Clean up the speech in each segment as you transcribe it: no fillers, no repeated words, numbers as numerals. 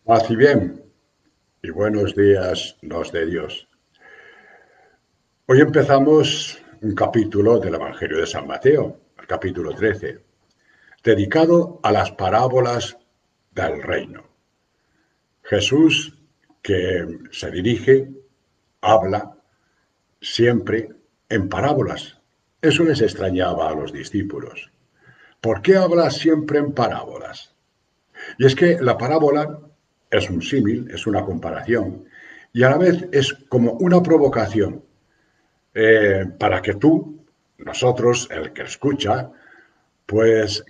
Paz y bien, y buenos días nos dé Dios. Hoy empezamos un capítulo del Evangelio de San Mateo, el capítulo 13, dedicado a las parábolas del reino. Jesús, que se dirige, habla siempre en parábolas. Eso les extrañaba a los discípulos. ¿Por qué habla siempre en parábolas? Y es que la parábola es un símil, es una comparación, y a la vez es como una provocación para que tú, nosotros, el que escucha, pues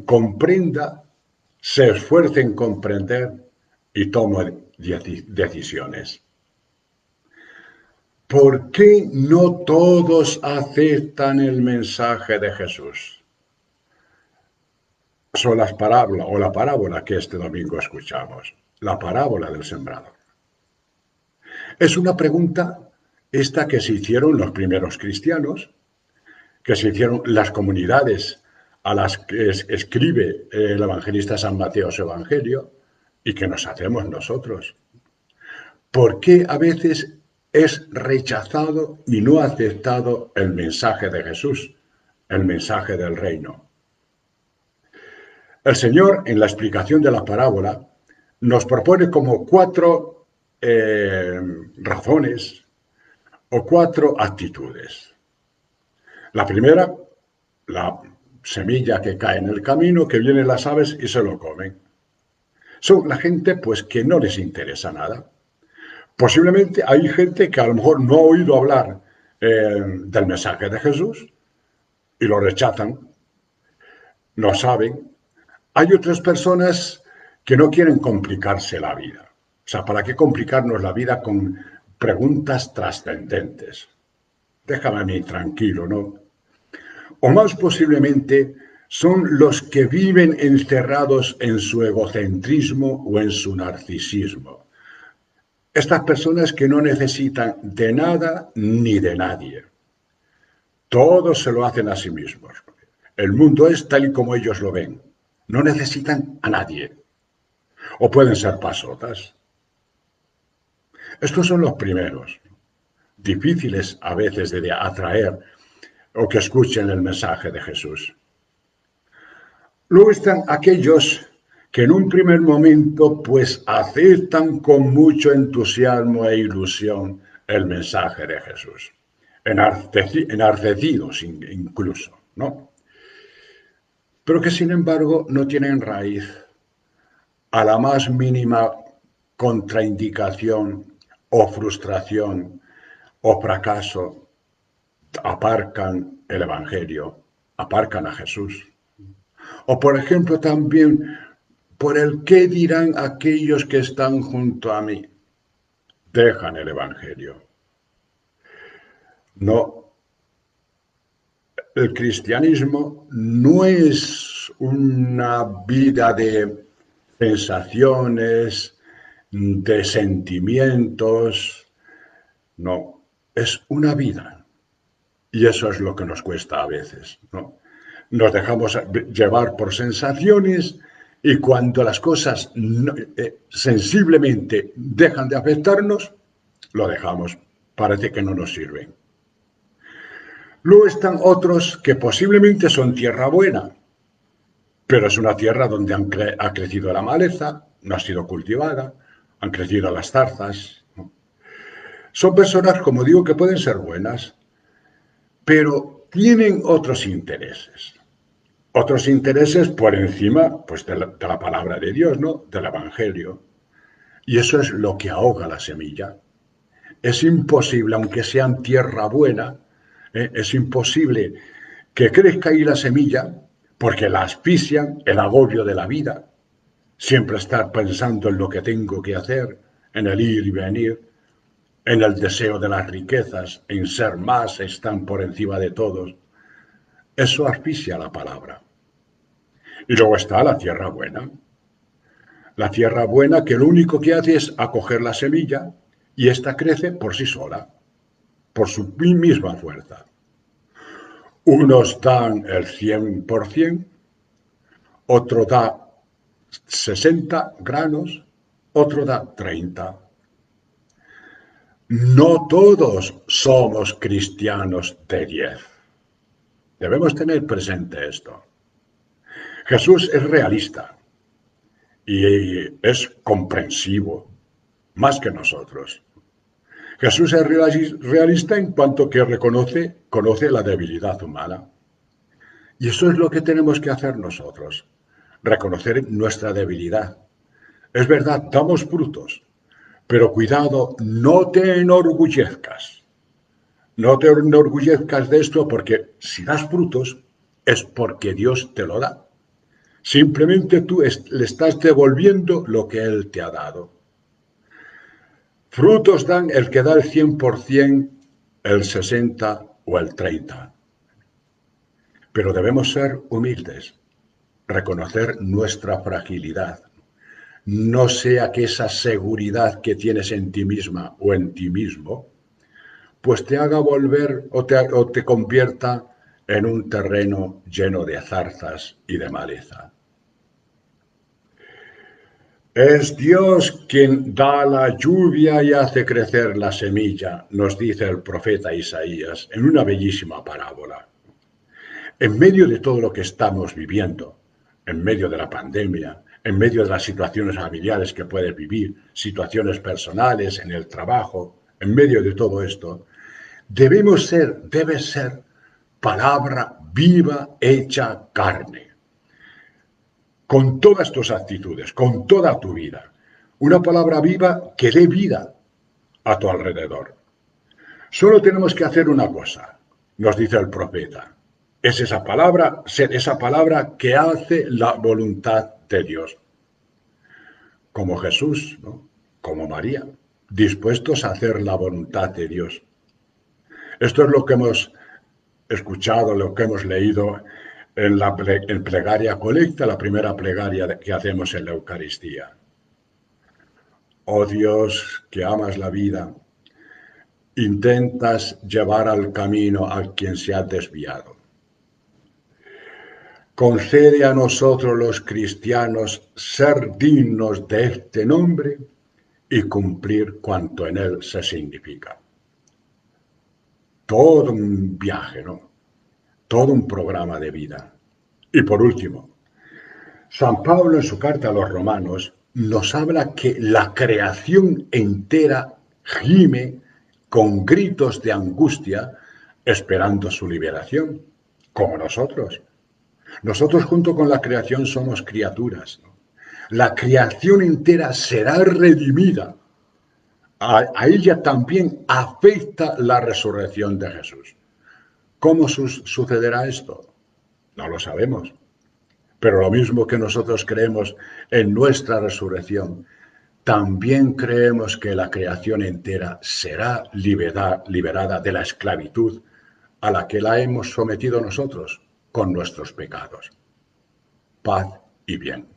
comprenda, se esfuerce en comprender y tome decisiones. ¿Por qué no todos aceptan el mensaje de Jesús? Son las parábolas o la parábola que este domingo escuchamos, la parábola del sembrador. Es una pregunta esta que se hicieron los primeros cristianos, que se hicieron las comunidades a las que escribe el evangelista San Mateo su evangelio y que nos hacemos nosotros. ¿Por qué a veces es rechazado y no aceptado el mensaje de Jesús, el mensaje del reino? El Señor, en la explicación de la parábola, nos propone como cuatro razones o cuatro actitudes. La primera, la semilla que cae en el camino, que vienen las aves y se lo comen. Son la gente pues que no les interesa nada. Posiblemente hay gente que a lo mejor no ha oído hablar del mensaje de Jesús y lo rechazan, no saben. Hay otras personas que no quieren complicarse la vida. O sea, ¿para qué complicarnos la vida con preguntas trascendentes? Déjame a mí tranquilo, ¿no? O más posiblemente son los que viven encerrados en su egocentrismo o en su narcisismo. Estas personas que no necesitan de nada ni de nadie. Todos se lo hacen a sí mismos. El mundo es tal y como ellos lo ven. No necesitan a nadie. O pueden ser pasotas. Estos son los primeros, difíciles a veces de atraer o que escuchen el mensaje de Jesús. Luego están aquellos que en un primer momento pues aceptan con mucho entusiasmo e ilusión el mensaje de Jesús, enardecidos incluso, ¿no? Pero que sin embargo no tienen raíz. A la más mínima contraindicación o frustración o fracaso, aparcan el Evangelio, aparcan a Jesús. O por ejemplo también por el qué dirán aquellos que están junto a mí. Dejan el Evangelio. No, el cristianismo no es una vida de sensaciones, de sentimientos, no, es una vida. Y eso es lo que nos cuesta a veces, ¿no? Nos dejamos llevar por sensaciones y cuando las cosas sensiblemente dejan de afectarnos, lo dejamos. Parece que no nos sirven. Luego están otros que posiblemente son tierra buena, pero es una tierra donde ha crecido la maleza, no ha sido cultivada, han crecido las zarzas. Son personas, como digo, que pueden ser buenas, pero tienen otros intereses. Otros intereses por encima pues, de la palabra de Dios, ¿no? Del Evangelio. Y eso es lo que ahoga la semilla. Es imposible, aunque sean tierra buena, es imposible que crezca ahí la semilla porque la asfixian, el agobio de la vida. Siempre estar pensando en lo que tengo que hacer, en el ir y venir, en el deseo de las riquezas, en ser más, están por encima de todos. Eso asfixia la palabra. Y luego está la tierra buena. La tierra buena que lo único que hace es acoger la semilla y ésta crece por sí sola, por su misma fuerza. Unos dan el 100%, otro da 60 granos otro da 30. No todos somos cristianos de 10. Debemos tener presente esto. Jesús es realista y es comprensivo, más que nosotros. Jesús es realista en cuanto que conoce la debilidad humana. Y eso es lo que tenemos que hacer nosotros, reconocer nuestra debilidad. Es verdad, damos frutos, pero cuidado, no te enorgullezcas. No te enorgullezcas de esto porque si das frutos es porque Dios te lo da. Simplemente tú le estás devolviendo lo que Él te ha dado. Frutos dan el que da el 100%, el 60 o el 30. Pero debemos ser humildes, reconocer nuestra fragilidad. No sea que esa seguridad que tienes en ti misma o en ti mismo, pues te haga volver o te convierta en un terreno lleno de zarzas y de maleza. Es Dios quien da la lluvia y hace crecer la semilla, nos dice el profeta Isaías en una bellísima parábola. En medio de todo lo que estamos viviendo, en medio de la pandemia, en medio de las situaciones familiares que puedes vivir, situaciones personales, en el trabajo, en medio de todo esto, debe ser palabra viva hecha carne. Con todas tus actitudes, con toda tu vida. Una palabra viva que dé vida a tu alrededor. Solo tenemos que hacer una cosa, nos dice el profeta. Es esa palabra que hace la voluntad de Dios. Como Jesús, ¿no? Como María, dispuestos a hacer la voluntad de Dios. Esto es lo que hemos escuchado, lo que hemos leído en plegaria colecta, la primera plegaria que hacemos en la Eucaristía. Oh Dios, que amas la vida, intentas llevar al camino a quien se ha desviado. Concede a nosotros los cristianos ser dignos de este nombre y cumplir cuanto en él se significa. Todo un viaje, ¿no? Todo un programa de vida. Y por último, San Pablo en su carta a los romanos nos habla que la creación entera gime con gritos de angustia esperando su liberación, como nosotros. Nosotros junto con la creación somos criaturas, ¿no? La creación entera será redimida. A ella también afecta la resurrección de Jesús. ¿Cómo sucederá esto? No lo sabemos. Pero lo mismo que nosotros creemos en nuestra resurrección, también creemos que la creación entera será liberada de la esclavitud a la que la hemos sometido nosotros con nuestros pecados. Paz y bien.